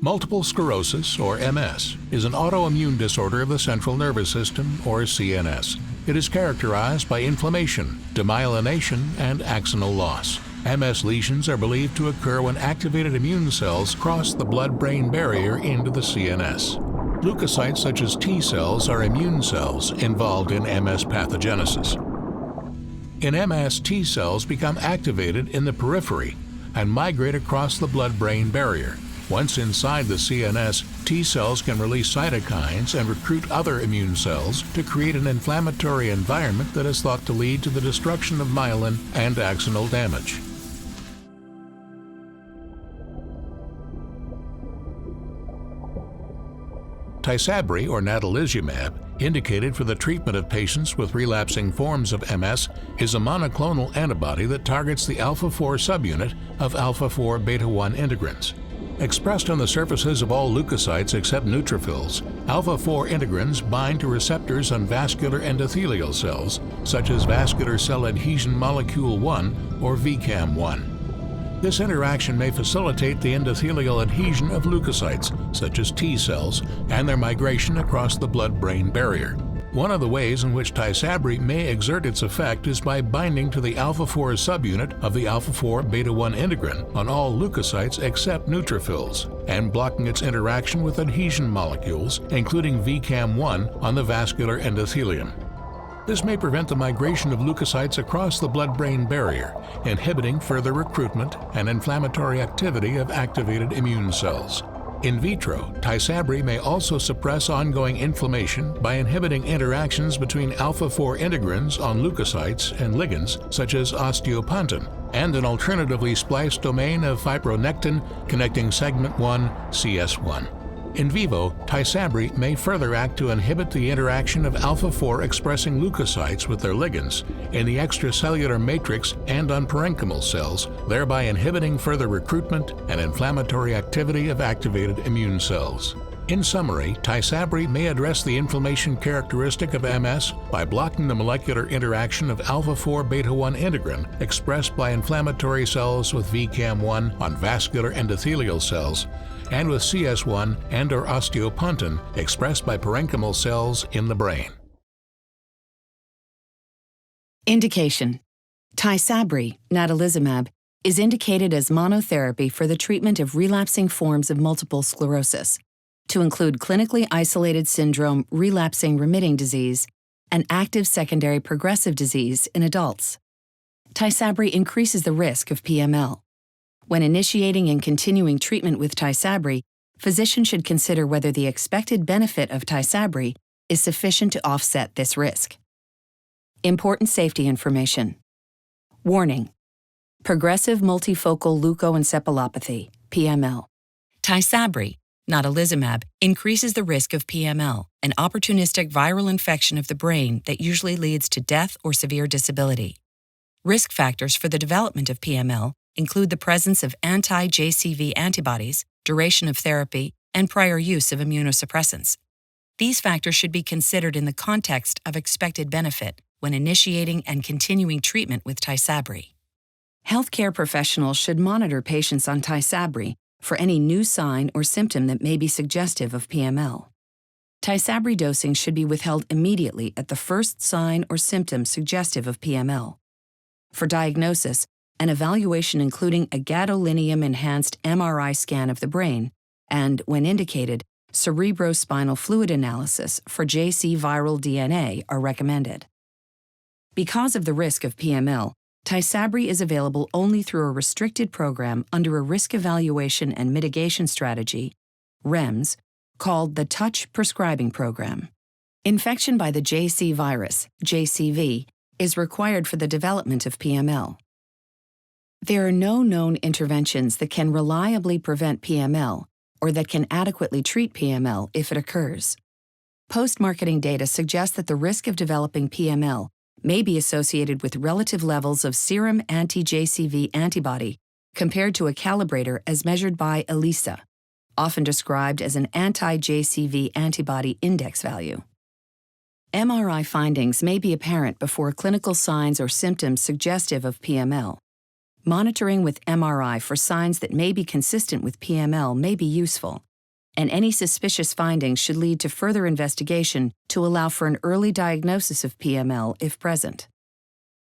Multiple sclerosis, or MS, is an autoimmune disorder of the central nervous system, or CNS. It is characterized by inflammation, demyelination, and axonal loss. MS lesions are believed to occur when activated immune cells cross the blood-brain barrier into the CNS. Leukocytes such as T cells are immune cells involved in MS pathogenesis. In MS, T cells become activated in the periphery and migrate across the blood-brain barrier. Once inside the CNS, T cells can release cytokines and recruit other immune cells to create an inflammatory environment that is thought to lead to the destruction of myelin and axonal damage. TYSABRI, or natalizumab, indicated for the treatment of patients with relapsing forms of MS, is a monoclonal antibody that targets the alpha-4 subunit of alpha-4 beta-1 integrins. Expressed on the surfaces of all leukocytes except neutrophils, alpha-4 integrins bind to receptors on vascular endothelial cells, such as vascular cell adhesion molecule 1, or VCAM1. This interaction may facilitate the endothelial adhesion of leukocytes, such as T cells, and their migration across the blood-brain barrier. One of the ways in which TYSABRI may exert its effect is by binding to the alpha-4 subunit of the alpha-4 beta-1 integrin on all leukocytes except neutrophils, and blocking its interaction with adhesion molecules, including VCAM1, on the vascular endothelium. This may prevent the migration of leukocytes across the blood-brain barrier, inhibiting further recruitment and inflammatory activity of activated immune cells. In vitro, TYSABRI may also suppress ongoing inflammation by inhibiting interactions between alpha-4 integrins on leukocytes and ligands such as osteopontin, and an alternatively spliced domain of fibronectin connecting segment 1, CS1. In vivo, TYSABRI may further act to inhibit the interaction of alpha-4 expressing leukocytes with their ligands in the extracellular matrix and on parenchymal cells, thereby inhibiting further recruitment and inflammatory activity of activated immune cells. In summary, TYSABRI may address the inflammation characteristic of MS by blocking the molecular interaction of alpha-4 beta-1 integrin expressed by inflammatory cells with VCAM1 on vascular endothelial cells, and with CS1 and/or osteopontin expressed by parenchymal cells in the brain. Indication: TYSABRI, natalizumab, is indicated as monotherapy for the treatment of relapsing forms of multiple sclerosis, to include clinically isolated syndrome relapsing remitting disease and active secondary progressive disease in adults. TYSABRI increases the risk of PML. When initiating and continuing treatment with TYSABRI, physicians should consider whether the expected benefit of TYSABRI is sufficient to offset this risk. Important safety information. Warning: progressive multifocal leukoencephalopathy, PML. TYSABRI, natalizumab, increases the risk of PML, an opportunistic viral infection of the brain that usually leads to death or severe disability. Risk factors for the development of PML include the presence of anti-JCV antibodies, duration of therapy, and prior use of immunosuppressants. These factors should be considered in the context of expected benefit when initiating and continuing treatment with TYSABRI. Healthcare professionals should monitor patients on TYSABRI for any new sign or symptom that may be suggestive of PML. TYSABRI dosing should be withheld immediately at the first sign or symptom suggestive of PML. For diagnosis, an evaluation including a gadolinium-enhanced MRI scan of the brain and, when indicated, cerebrospinal fluid analysis for JC viral DNA are recommended. Because of the risk of PML, TYSABRI is available only through a restricted program under a Risk Evaluation and Mitigation Strategy, REMS, called the Touch Prescribing Program. Infection by the JC virus, JCV, is required for the development of PML. There are no known interventions that can reliably prevent PML or that can adequately treat PML if it occurs. Post-marketing data suggests that the risk of developing PML may be associated with relative levels of serum anti-JCV antibody compared to a calibrator as measured by ELISA, often described as an anti-JCV antibody index value. MRI findings may be apparent before clinical signs or symptoms suggestive of PML. Monitoring with MRI for signs that may be consistent with PML may be useful, and any suspicious findings should lead to further investigation to allow for an early diagnosis of PML if present.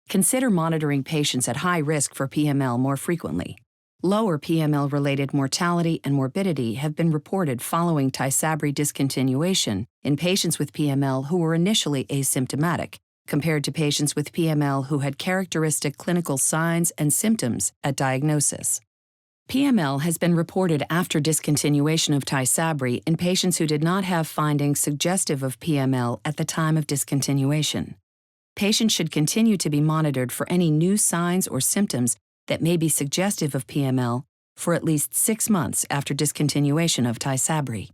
Consider monitoring patients at high risk for PML more frequently. Lower PML-related mortality and morbidity have been reported following TYSABRI discontinuation in patients with PML who were initially asymptomatic, compared to patients with PML who had characteristic clinical signs and symptoms at diagnosis. PML has been reported after discontinuation of TYSABRI in patients who did not have findings suggestive of PML at the time of discontinuation. Patients should continue to be monitored for any new signs or symptoms that may be suggestive of PML for at least 6 months after discontinuation of TYSABRI.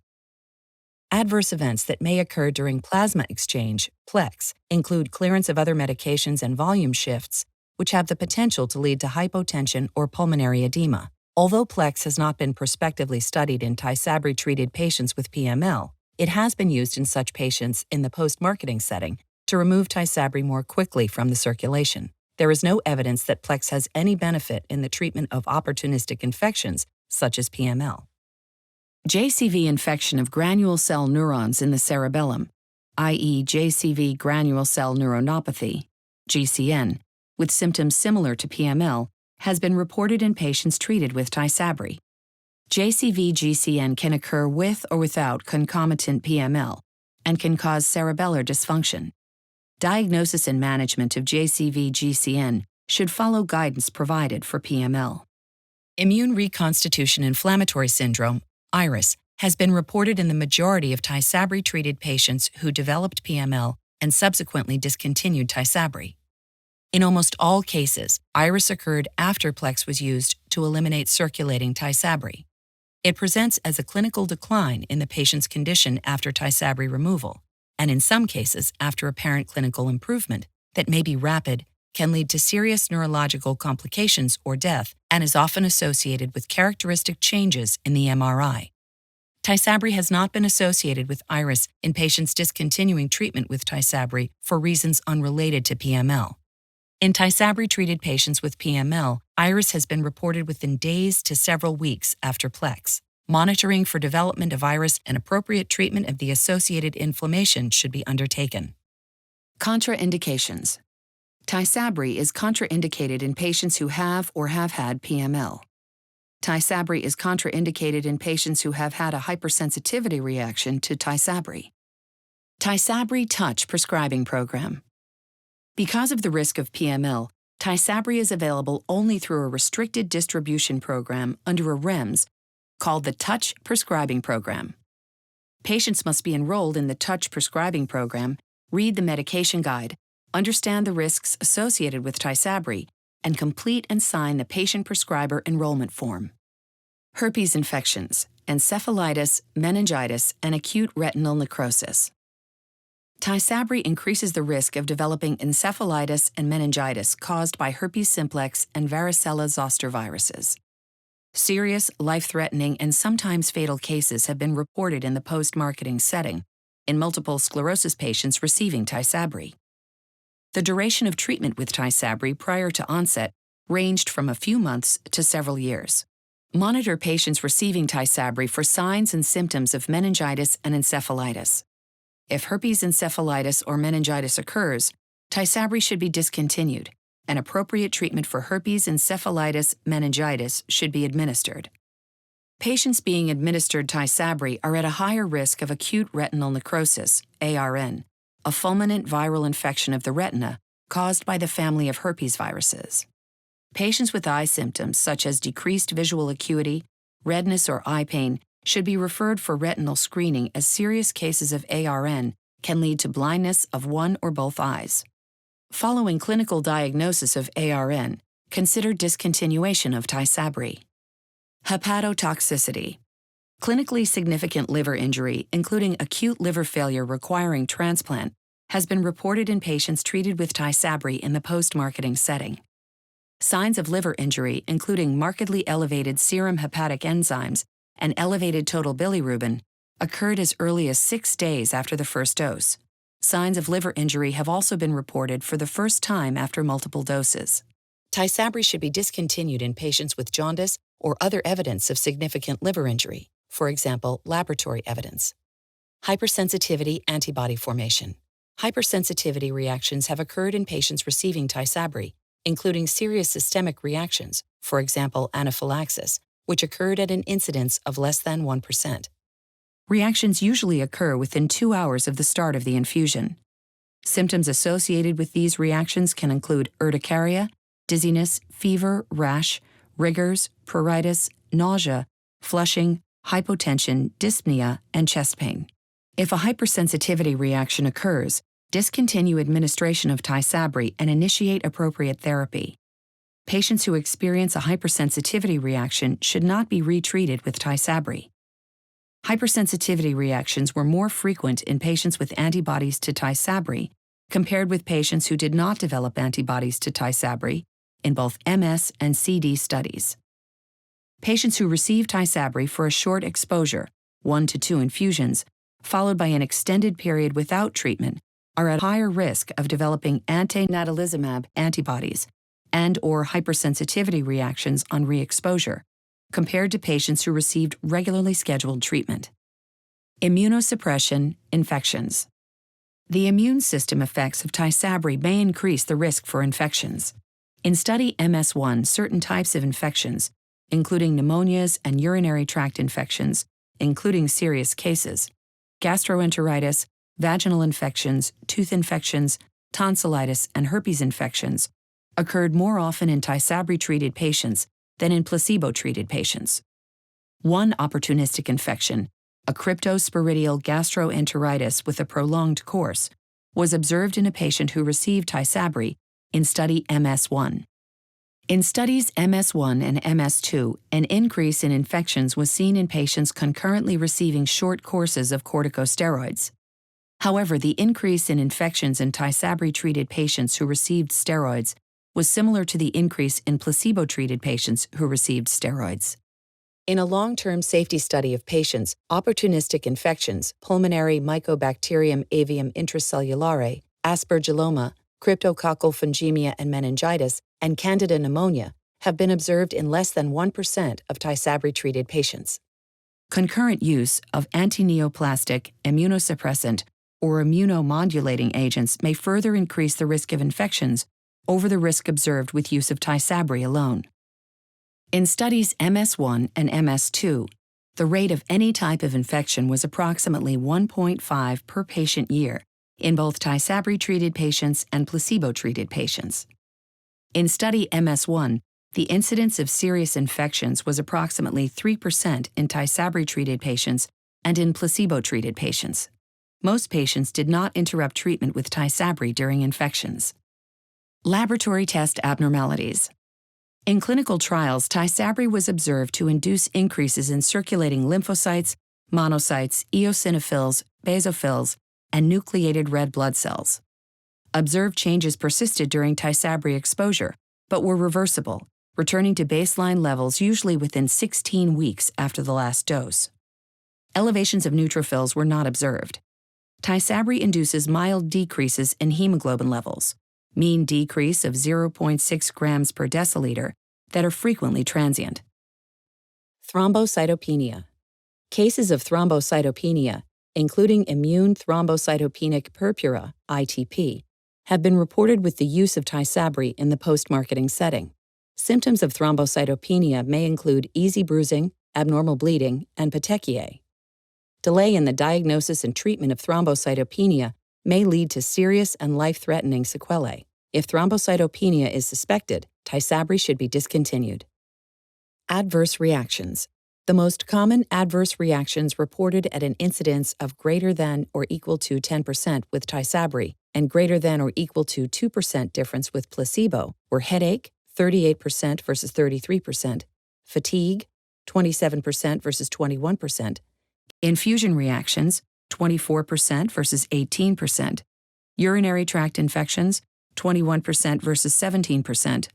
Adverse events that may occur during plasma exchange, PLEX, include clearance of other medications and volume shifts, which have the potential to lead to hypotension or pulmonary edema. Although PLEX has not been prospectively studied in TYSABRI-treated patients with PML, it has been used in such patients in the post-marketing setting to remove TYSABRI more quickly from the circulation. There is no evidence that PLEX has any benefit in the treatment of opportunistic infections, such as PML. JCV infection of granule cell neurons in the cerebellum, i.e. JCV granule cell neuronopathy, GCN, with symptoms similar to PML, has been reported in patients treated with TYSABRI. JCV-GCN can occur with or without concomitant PML and can cause cerebellar dysfunction. Diagnosis and management of JCV-GCN should follow guidance provided for PML. Immune reconstitution inflammatory syndrome, IRIS, has been reported in the majority of TYSABRI-treated patients who developed PML and subsequently discontinued TYSABRI. In almost all cases, IRIS occurred after PLEX was used to eliminate circulating TYSABRI. It presents as a clinical decline in the patient's condition after TYSABRI removal, and in some cases after apparent clinical improvement that may be rapid, can lead to serious neurological complications or death, and is often associated with characteristic changes in the MRI. TYSABRI has not been associated with IRIS in patients discontinuing treatment with TYSABRI for reasons unrelated to PML. In TYSABRI-treated patients with PML, IRIS has been reported within days to several weeks after PLEX. Monitoring for development of IRIS and appropriate treatment of the associated inflammation should be undertaken. Contraindications. TYSABRI is contraindicated in patients who have or have had PML. TYSABRI is contraindicated in patients who have had a hypersensitivity reaction to TYSABRI. TYSABRI Touch Prescribing Program. Because of the risk of PML, TYSABRI is available only through a restricted distribution program under a REMS called the Touch Prescribing Program. Patients must be enrolled in the Touch Prescribing Program, read the medication guide, understand the risks associated with TYSABRI, and complete and sign the patient prescriber enrollment form. Herpes infections, encephalitis, meningitis, and acute retinal necrosis. TYSABRI increases the risk of developing encephalitis and meningitis caused by herpes simplex and varicella zoster viruses. Serious, life-threatening, and sometimes fatal cases have been reported in the post-marketing setting in multiple sclerosis patients receiving TYSABRI. The duration of treatment with TYSABRI prior to onset ranged from a few months to several years. Monitor patients receiving TYSABRI for signs and symptoms of meningitis and encephalitis. If herpes encephalitis or meningitis occurs, TYSABRI should be discontinued, and appropriate treatment for herpes encephalitis meningitis should be administered. Patients being administered TYSABRI are at a higher risk of acute retinal necrosis, ARN, a fulminant viral infection of the retina caused by the family of herpes viruses. Patients with eye symptoms such as decreased visual acuity, redness, or eye pain should be referred for retinal screening, as serious cases of ARN can lead to blindness of one or both eyes. Following clinical diagnosis of ARN, consider discontinuation of TYSABRI. Hepatotoxicity. Clinically significant liver injury, including acute liver failure requiring transplant, has been reported in patients treated with TYSABRI in the post-marketing setting. Signs of liver injury, including markedly elevated serum hepatic enzymes and elevated total bilirubin, occurred as early as 6 days after the first dose. Signs of liver injury have also been reported for the first time after multiple doses. TYSABRI should be discontinued in patients with jaundice or other evidence of significant liver injury. for example, laboratory evidence. Hypersensitivity antibody formation. Hypersensitivity reactions have occurred in patients receiving TYSABRI, including serious systemic reactions, for example, anaphylaxis, which occurred at an incidence of less than 1%. Reactions usually occur within 2 hours of the start of the infusion. Symptoms associated with these reactions can include urticaria, dizziness, fever, rash, rigors, pruritus, nausea, flushing, hypotension, dyspnea, and chest pain. If a hypersensitivity reaction occurs, discontinue administration of TYSABRI and initiate appropriate therapy. Patients who experience a hypersensitivity reaction should not be retreated with TYSABRI. Hypersensitivity reactions were more frequent in patients with antibodies to TYSABRI compared with patients who did not develop antibodies to TYSABRI in both MS and CD studies. Patients who receive TYSABRI for a short exposure, 1 to 2 infusions, followed by an extended period without treatment, are at higher risk of developing anti-natalizumab antibodies and/or hypersensitivity reactions on re-exposure, compared to patients who received regularly scheduled treatment. Immunosuppression, infections. The immune system effects of TYSABRI may increase the risk for infections. In study MS1, certain types of infections, including pneumonias and urinary tract infections, including serious cases, gastroenteritis, vaginal infections, tooth infections, tonsillitis, and herpes infections, occurred more often in TYSABRI-treated patients than in placebo-treated patients. One opportunistic infection, a cryptosporidial gastroenteritis with a prolonged course, was observed in a patient who received TYSABRI in study MS1. In studies MS1 and MS2, an increase in infections was seen in patients concurrently receiving short courses of corticosteroids. However, the increase in infections in TYSABRI-treated patients who received steroids was similar to the increase in placebo-treated patients who received steroids. In a long-term safety study of patients, opportunistic infections, pulmonary Mycobacterium avium intracellulare, aspergilloma, cryptococcal fungemia and meningitis, and candida pneumonia have been observed in less than 1% of TYSABRI-treated patients. Concurrent use of antineoplastic, immunosuppressant, or immunomodulating agents may further increase the risk of infections over the risk observed with use of TYSABRI alone. In studies MS1 and MS2, the rate of any type of infection was approximately 1.5 per patient year in both TYSABRI-treated patients and placebo-treated patients. In study MS1, the incidence of serious infections was approximately 3% in TYSABRI-treated patients and in placebo-treated patients. Most patients did not interrupt treatment with TYSABRI during infections. Laboratory test abnormalities. In clinical trials, TYSABRI was observed to induce increases in circulating lymphocytes, monocytes, eosinophils, basophils, and nucleated red blood cells. Observed changes persisted during TYSABRI exposure, but were reversible, returning to baseline levels usually within 16 weeks after the last dose. Elevations of neutrophils were not observed. TYSABRI induces mild decreases in hemoglobin levels, mean decrease of 0.6 grams per deciliter, that are frequently transient. Thrombocytopenia. Cases of thrombocytopenia, including immune thrombocytopenic purpura, ITP, have been reported with the use of TYSABRI in the post-marketing setting. Symptoms of thrombocytopenia may include easy bruising, abnormal bleeding, and petechiae. Delay in the diagnosis and treatment of thrombocytopenia may lead to serious and life-threatening sequelae. If thrombocytopenia is suspected, TYSABRI should be discontinued. Adverse reactions. The most common adverse reactions reported at an incidence of greater than or equal to 10% with TYSABRI and greater than or equal to 2% difference with placebo were headache, 38% versus 33%, fatigue, 27% versus 21%, infusion reactions, 24% versus 18%, urinary tract infections, 21% versus 17%,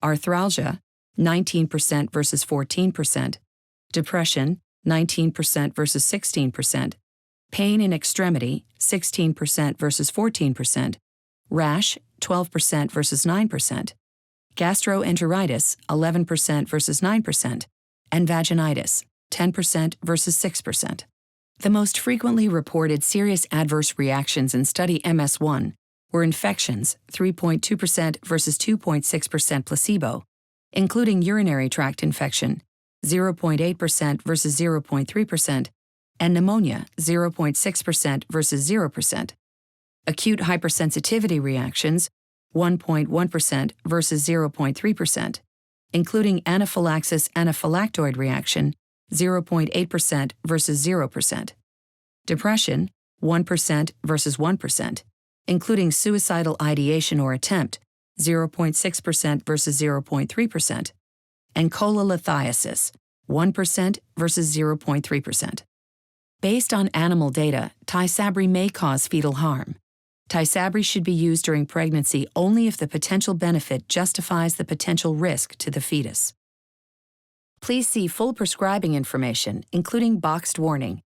arthralgia, 19% versus 14%, depression, 19% versus 16%, pain in extremity, 16% versus 14%, rash, 12% versus 9%, gastroenteritis, 11% versus 9%, and vaginitis, 10% versus 6%. The most frequently reported serious adverse reactions in study MS1 were infections, 3.2% versus 2.6% placebo, including urinary tract infection, 0.8% versus 0.3%, and pneumonia, 0.6% versus 0%. Acute hypersensitivity reactions, 1.1% versus 0.3%, including anaphylaxis anaphylactoid reaction, 0.8% versus 0%. Depression, 1% versus 1%, including suicidal ideation or attempt, 0.6% versus 0.3%, and cholelithiasis, 1% versus 0.3%. Based on animal data, TYSABRI may cause fetal harm. TYSABRI should be used during pregnancy only if the potential benefit justifies the potential risk to the fetus. Please see full prescribing information, including boxed warning,